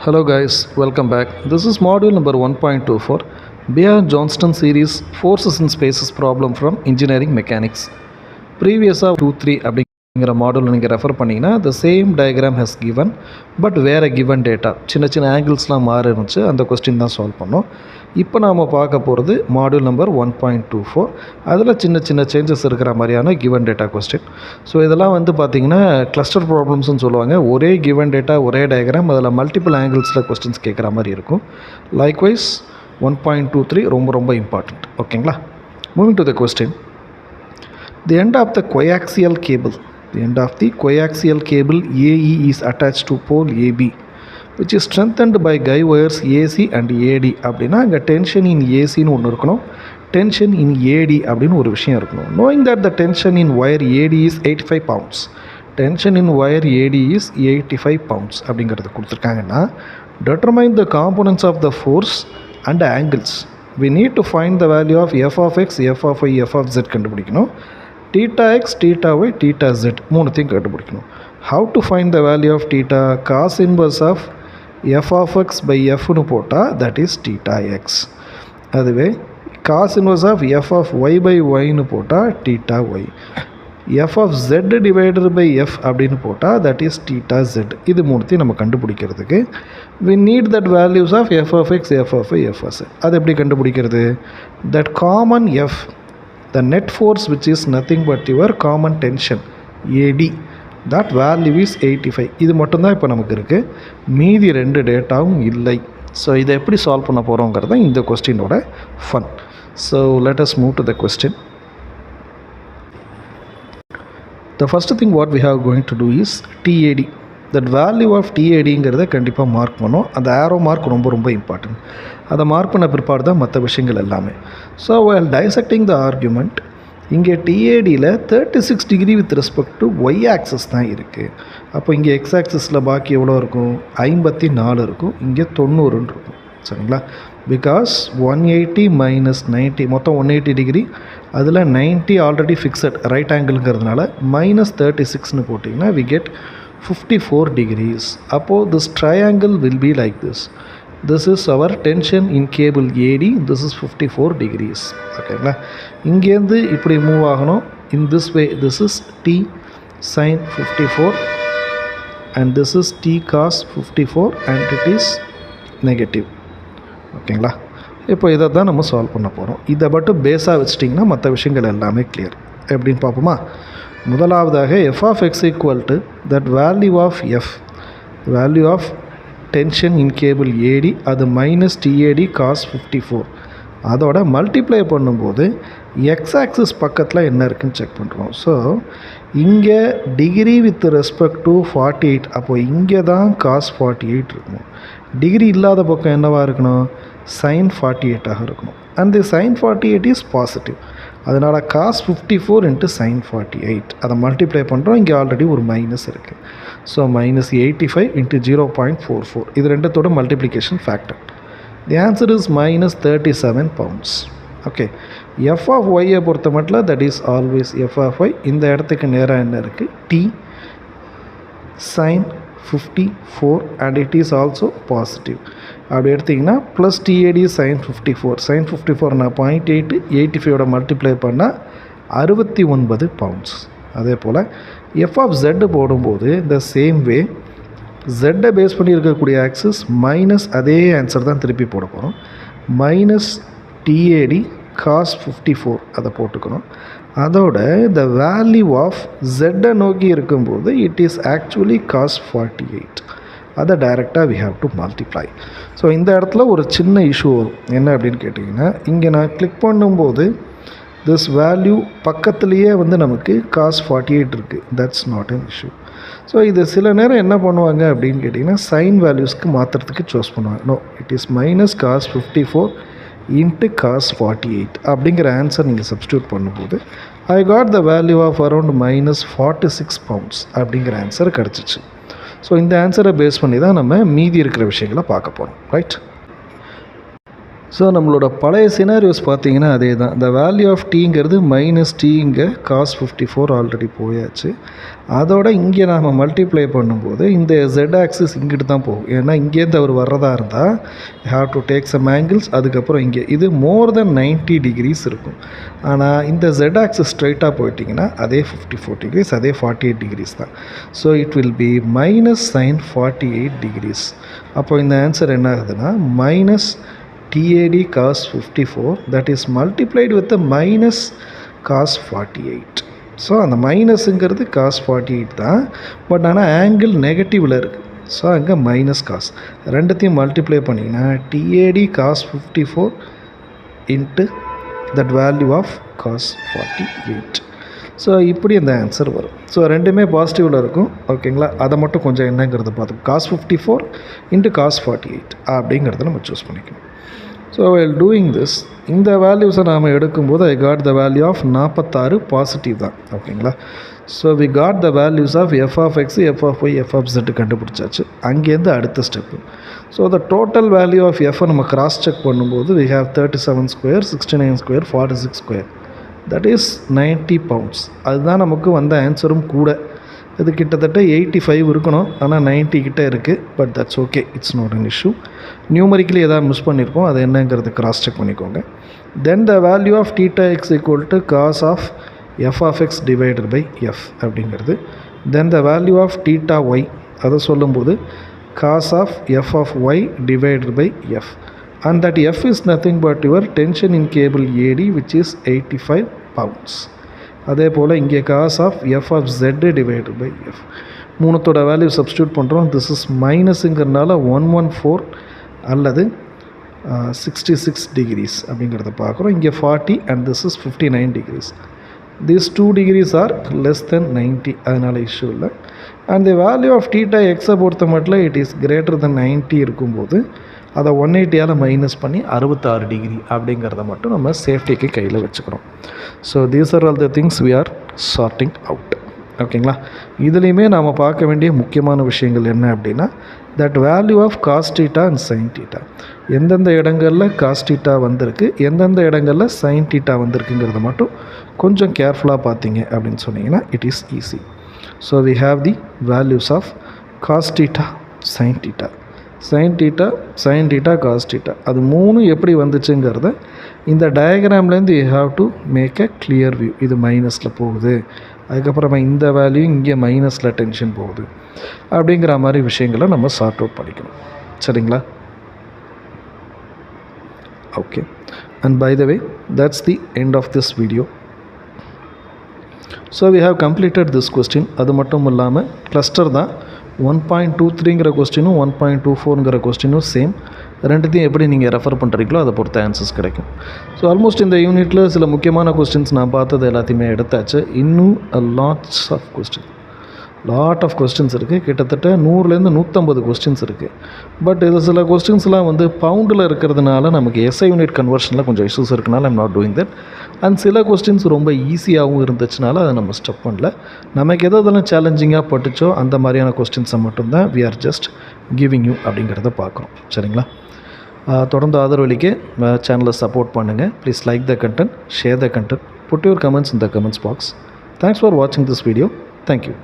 Hello guys, welcome back. This is module number 1.24 Beer-Johnston series Forces in Spaces problem from Engineering Mechanics. ப்ரீவியஸாக 2-3 அப்படிங்கிற model நீங்கள் refer பண்ணிங்கன்னா the same diagram has given but வேறு given data சின்ன சின்ன ஆங்கிள்ஸ்லாம் மாறி இருந்துச்சு. அந்த கொஸ்டின் தான் சால்வ் பண்ணோம். இப்போ நாம் பார்க்க போகிறது மாடியூல் நம்பர் 1.24. அதில் சின்ன சின்ன சேஞ்சஸ் இருக்கிற மாதிரியான கிவன் டேட்டா கொஸ்டின். ஸோ இதெல்லாம் வந்து பார்த்திங்கன்னா கிளஸ்டர் ப்ராப்ளம்ஸ்னு சொல்லுவாங்க. ஒரே கிவன் டேட்டா ஒரே டயக்ராம் அதில் மல்டிபிள் ஆங்கிள்ஸில் கொஸ்டின்ஸ் கேட்குற மாதிரி இருக்கும். லைக்வைஸ் 1.23 ரொம்ப இம்பார்ட்டண்ட். ஓகேங்களா? Moving to the question. The end of the coaxial cable AE is attached to pole AB which is strengthened by guy wires AC and AD. அப்படின்னா அங்கே tension இன் ஏசின்னு ஒன்று இருக்கணும், டென்ஷன் இன் ஏடி அப்படின்னு ஒரு விஷயம் இருக்கணும். knowing that the tension in wire AD is 85 pounds, tension in wire AD is 85 pounds அப்படிங்கிறது கொடுத்துருக்காங்கன்னா determine the components of the force and angles. we need to find the value of f of x, f of y, f of z கண்டுபிடிக்கணும். theta x, theta y, theta z மூணுத்தையும் கண்டுபிடிக்கணும். how to find the value of theta? cos inverse of f of x by f னு போட்டால் that is theta x. அதுவே cos inverse of f of y by y னு போட்டால் theta y. f of z divided by f அப்படின்னு போட்டால் that is theta z. இது மூணுத்தையும் நம்ம கண்டுபிடிக்கிறதுக்கு we need that values of f of x, f of y, f of z. அது எப்படி கண்டுபிடிக்கிறது? that common f, the net force which is nothing but your common tension AD, that value is 85. இது மட்டும்தான் இப்போ நமக்கு இருக்குது, மீதி ரெண்டு டேட்டாவும் இல்லை. ஸோ இதை எப்படி சால்வ் பண்ண போகிறோங்கிறது இந்த கொஸ்டினோட fun. So let us move to the question. The first thing what we have going to do is TAD. that value of TADங்கிறத கண்டிப்பாக மார்க் பண்ணோம். அந்த ஆரோ மார்க் ரொம்ப இம்பார்ட்டன்ட். அதை மார்க் பண்ண பிற்பாடு தான் மற்ற விஷயங்கள் எல்லாமே. So while dissecting the argument, இங்கே TADயில் 36 degree with respect to Y axis தான் இருக்குது. அப்போ இங்கே எக்ஸ் ஆக்சஸில் பாக்கி எவ்வளோ இருக்கும்? 54 இருக்கும். இங்கே 90 இருக்கும். சரிங்களா? பிகாஸ் 180 மைனஸ் 90 மொத்தம் 180 டிகிரி. அதில் 90 ஆல்ரெடி ஃபிக்ஸட் ரைட் ஆங்கிள்ங்கிறதுனால மைனஸ் 36னு போட்டிங்கன்னா we get 54 degrees. அப்போது this triangle will be like this. This is our tension in cable AD. This is 54 degrees. ஓகேங்களா? இங்கேருந்து இப்படி மூவ் ஆகணும். in this way this is T sin 54 and this is T cos 54 and it is negative. ஓகேங்களா? இப்போ இதை தான் நம்ம solve பண்ண போகிறோம். இதை மட்டும் பேஸாக வச்சிட்டிங்கன்னா மற்ற விஷயங்கள் எல்லாமே கிளியர். எப்படின்னு பார்ப்போமா? முதலாவதாக f of x equal to that value of f, value of tension in cable AD, அது மைனஸ் TAD cos 54. அதோட மல்டிப்ளை பண்ணும்போது எக்ஸ் ஆக்சிஸ் பக்கத்தில் என்ன இருக்குன்னு செக் பண்ணுறோம். ஸோ இங்கே டிகிரி வித் ரெஸ்பெக்ட் டு 48, அப்போது இங்கே தான் cos 48 இருக்கணும். டிகிரி இல்லாத பக்கம் என்னவாக இருக்கணும்? sin 48 இருக்கணும். And the sin 48 is positive. அதனால் cos 54 into sin 48 அதை மல்டிப்ளை பண்ணுறோம். இங்கே ஆல்ரெடி ஒரு மைனஸ் இருக்குது. So minus 85 into 0.44. இது ரெண்டத்தோட multiplication factor. The answer is minus 37 pounds. Okay. F of ஒய்யை பொறுத்த மட்டும் that is always F of Y. இந்த இடத்துக்கு நேராக என்ன இருக்குது? T sin 54 and it is also positive. அப்படி எடுத்திங்கன்னா ப்ளஸ் TAD sin 54. sin 54 நான் 0.8 85ஓட மல்டிப்ளை பண்ணால் 69 pounds. அதே போல் எஃப் ஆஃப் ஜெட் போடும்போது இந்த சேம் வே ஜெட்டை பேஸ் பண்ணி இருக்கக்கூடிய ஆக்சிஸ் மைனஸ் அதே ஆன்சர் தான் திருப்பி போட போகிறோம். மைனஸ் TAD cos 54 அதை போட்டுக்கணும். அதோட the value of ஜெட்டை நோக்கி இருக்கும்போது இட் இஸ் ஆக்சுவலி cos 48. அதை டைரெக்டாக we have to multiply. So இந்த இடத்துல ஒரு சின்ன இஷ்யூ வரும். என்ன அப்படின்னு கேட்டிங்கன்னா, இங்கே நான் கிளிக் பண்ணும்போது திஸ் வேல்யூ பக்கத்துலேயே வந்து நமக்கு cos 48 இருக்குது. That's not an issue. So இது சில நேரம் என்ன பண்ணுவாங்க அப்படின்னு கேட்டிங்கன்னா சைன் வேல்யூஸ்க்கு மாற்றுறதுக்கு சூஸ் பண்ணுவாங்க. No, it is minus cos 54 into cos 48 அப்படிங்கிற ஆன்சர் நீங்கள் சப்ஸ்டியூட் பண்ணும்போது I got the value of around minus 46 pounds அப்படிங்கிற ஆன்சர் கிடச்சிச்சு. ஸோ இந்த ஆன்சரை பேஸ் பண்ணி தான் நம்ம மீதி இருக்கிற விஷயங்களை பார்க்க போகிறோம். ரைட்? ஸோ நம்மளோட பழைய சினாரியோஸ் பார்த்தீங்கன்னா அதே தான். இந்த வேல்யூ ஆஃப் டீங்கிறது மைனஸ் டி இங்கே காஸ் 54 ஆல்ரெடி போயாச்சு. அதோட இங்கே நாம் மல்டிப்ளை பண்ணும்போது இந்த Z ஆக்சிஸ் இங்கிட்டு தான் போகும். ஏன்னா இங்கேருந்து அவர் வர்றதா இருந்தால் have to take some angles. அதுக்கப்புறம் இங்கே இது மோர் தென் 90 டிகிரிஸ் இருக்கும். ஆனால் இந்த Z ஆக்சிஸ் ஸ்ட்ரைட்டாக போயிட்டிங்கன்னா அதே 54 டிகிரிஸ், அதே 48 டிகிரிஸ் தான். So it will be minus sine 48 degrees. அப்போ இந்த ஆன்சர் என்ன ஆகுதுன்னா minus TAD cos 54 that is multiplied with the minus cos 48. So அந்த மைனஸுங்கிறது cos 48 தான். பட் ஆனால் ஆங்கிள் நெகட்டிவில் இருக்குது. ஸோ அங்கே மைனஸ் காஸ் ரெண்டுத்தையும் மல்டிப்ளை பண்ணிங்கன்னா TAD cos 54 into that value of cos 48. So இப்படி அந்த ஆன்சர் வரும். ஸோ ரெண்டுமே பாசிட்டிவில் இருக்கும். ஓகேங்களா, அதை மட்டும் கொஞ்சம் என்னங்கிறத பார்த்தோம். cos 54 இன்ட்டு cos 48 அப்படிங்கிறத நம்ம சூஸ் பண்ணிக்கணும். ஸோ while doing this, இந்த வேல்யூஸை நாம் எடுக்கும்போது I got the value of 46 positive தான். ஓகேங்களா, so we got the values of f of x, f of y, f of z கண்டுபிடிச்சாச்சு. அங்கேருந்து அடுத்த step. So the total value of f நம்ம கிராஸ் செக் பண்ணும்போது we have 37 square, 69 square, 46 square, that is 90 pounds. அதுதான் நமக்கு வந்த ஆன்சரும் கூட. இது கிட்டத்தட்ட 85 இருக்கணும், ஆனால் 90 கிட்டே இருக்குது. But that's okay, it's not an issue. Numerically எதாவது மிஸ் பண்ணியிருக்கோம், அது என்னங்கிறது கிராஸ் செக் பண்ணிக்கோங்க. Then the value of θ x equal to cos of F of X divided by F அப்படிங்கிறது. Then the value of θ y, அதை சொல்லும்போது cos of F of Y divided by F. And that F is nothing but your tension in cable AD which is 85 pounds. அதே போல் இங்கே cos of F of Z divided by F. மூணுத்தோட value substitute பண்ணுறோம். This is மைனஸுங்கிறனால 114 அல்லது 66 degrees அப்படிங்கிறத பார்க்குறோம். இங்கே 40 and this is 59 degrees. These 2 degrees are less then 90, அதனால் இஷ்யூ இல்லை. அண்ட் தி வேல்யூ ஆஃப் θ எக்ஸை பொறுத்த மட்டும் இட் இஸ் கிரேட்டர் தென் 90 இருக்கும்போது அதை 180ஆல் மைனஸ் பண்ணி 66 டிகிரி அப்படிங்கிறத மட்டும் நம்ம சேஃப்டிக்கு கையில் வச்சுக்கிறோம். So these are all the things we are charting out. ஓகேங்களா, இதுலேயுமே நாம் பார்க்க வேண்டிய முக்கியமான விஷயங்கள் என்ன அப்படின்னா that value of cos θ and sin θ. எந்தெந்த இடங்களில் cos θ வந்திருக்கு, எந்தெந்த இடங்களில் sin θ வந்திருக்குங்கிறத மட்டும் கொஞ்சம் கேர்ஃபுல்லாக பார்த்தீங்க அப்படின்னு சொன்னீங்கன்னா it is easy. So we have the values of cos θ, sin θ, sin θ, cos θ. அது மூணு எப்படி வந்துச்சுங்கிறத இந்த டயக்ராம்லேருந்து you have to make a clear view. இது மைனஸில் போகுது, அதுக்கப்புறமா இந்த வேல்யூ இங்கே மைனஸில் டென்ஷன் போகுது அப்படிங்கிற மாதிரி விஷயங்களை நம்ம சார்ட் அவுட் பண்ணிக்கணும். சரிங்களா? Okay, and by the way that's the end of this video. So we have completed this question. அது மட்டும் இல்லாமல் கிளஸ்டர் தான் 1.23ங்கிற கொஸ்டினும் 1.24ங்கிற கொஸ்டினும் சேம். ரெண்டுத்தையும் எப்படி நீங்கள் ரெஃபர் பண்ணுறீங்களோ அதை பொறுத்த ஆன்சர்ஸ் கிடைக்கும். ஸோ ஆல்மோஸ்ட் இந்த யூனிட்டில் சில முக்கியமான கொஸ்டின்ஸ் நான் பார்த்தது எல்லாத்தையுமே எடுத்தாச்சு. இன்னும் லாட் ஆஃப் கொஸ்டின்ஸ் இருக்குது. கிட்டத்தட்ட 100லேருந்து 150 கொஸ்டின்ஸ் இருக்குது. பட் இது சில கொஸ்டின்ஸ்லாம் வந்து பவுண்டில் இருக்கிறதுனால நமக்கு SI யூனிட் கன்வர்ஷனில் கொஞ்சம் இஷ்யூஸ் இருக்கனால I'm not doing that. And சில கொஸ்டின்ஸ் ரொம்ப ஈஸியாகவும் இருந்துச்சுனால அதை நம்ம ஸ்டெப் பண்ணல. நமக்கு எதெல்லாம் சேலஞ்சிங்காக பட்டுச்சோ அந்த மாதிரியான கொஸ்டின்ஸை மட்டும்தான் we are just giving you அப்படிங்கிறத பார்க்குறோம். சரிங்களா? தொடர்ந்து ஆதரவளிக்க சேனலை சப்போர்ட் பண்ணுங்கள். Please like the content, share the content, put your comments in the comments box. Thanks for வாட்சிங் திஸ் வீடியோ. தேங்க்யூ.